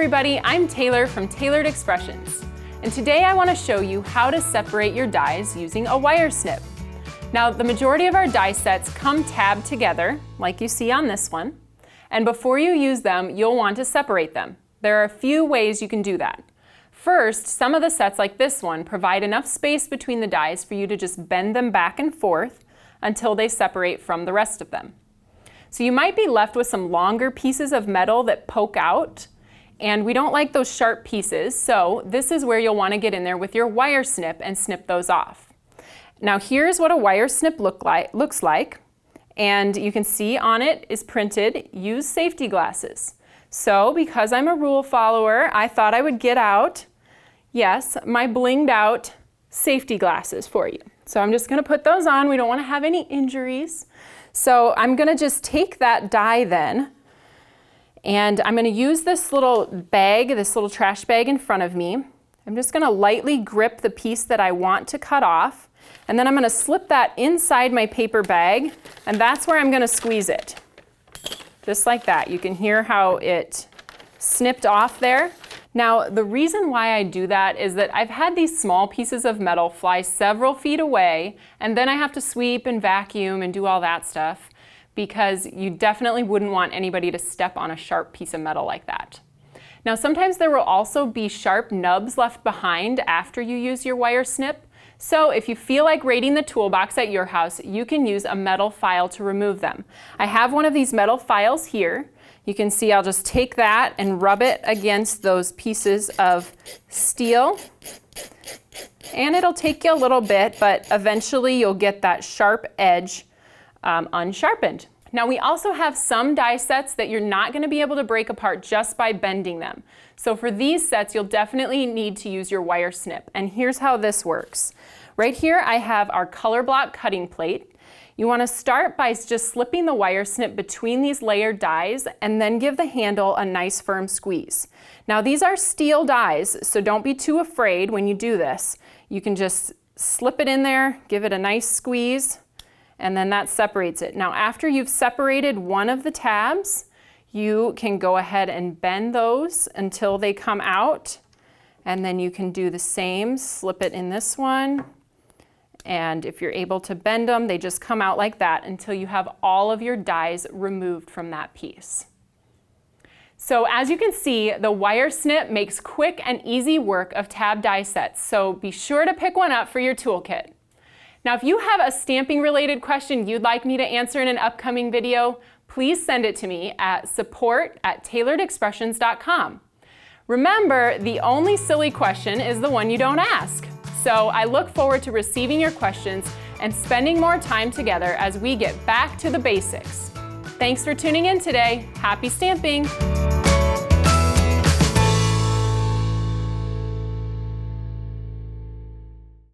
everybody, I'm Taylor from Tailored Expressions, and today I want to show you how to separate your dies using a wire snip. Now, the majority of our die sets come tabbed together, like you see on this one, and before you use them, you'll want to separate them. There are a few ways you can do that. First, some of the sets like this one provide enough space between the dies for you to just bend them back and forth until they separate from the rest of them. So you might be left with some longer pieces of metal that poke out, and we don't like those sharp pieces, so this is where you'll want to get in there with your wire snip and snip those off. Now here's what a wire snip looks like, and you can see on it is printed, use safety glasses. So because I'm a rule follower, I thought I would get out, yes, my blinged out safety glasses for you. So I'm just going to put those on. We don't want to have any injuries. So I'm going to just take that die then, and I'm going to use this little bag, this little trash bag in front of me. I'm just going to lightly grip the piece that I want to cut off, and then I'm going to slip that inside my paper bag, and that's where I'm going to squeeze it. Just like that. You can hear how it snipped off there. Now, the reason why I do that is that I've had these small pieces of metal fly several feet away, and then I have to sweep and vacuum and do all that stuff, because you definitely wouldn't want anybody to step on a sharp piece of metal like that. Now, sometimes there will also be sharp nubs left behind after you use your wire snip, so if you feel like raiding the toolbox at your house, you can use a metal file to remove them. I have one of these metal files here. You can see I'll just take that and rub it against those pieces of steel. And it'll take you a little bit, but eventually you'll get that sharp edge unsharpened. Now we also have some die sets that you're not going to be able to break apart just by bending them. So for these sets, you'll definitely need to use your wire snip. And here's how this works. Right here I have our color block cutting plate. You want to start by just slipping the wire snip between these layered dies and then give the handle a nice firm squeeze. Now these are steel dies, so don't be too afraid when you do this. You can just slip it in there, give it a nice squeeze, and then that separates it. Now after you've separated one of the tabs, you can go ahead and bend those until they come out, and then you can do the same, slip it in this one. And if you're able to bend them, they just come out like that until you have all of your dies removed from that piece. So as you can see, the wire snip makes quick and easy work of tab die sets, so be sure to pick one up for your toolkit. Now if you have a stamping related question you'd like me to answer in an upcoming video, please send it to me at support@tailoredexpressions.com. Remember, the only silly question is the one you don't ask. So I look forward to receiving your questions and spending more time together as we get back to the basics. Thanks for tuning in today. Happy stamping!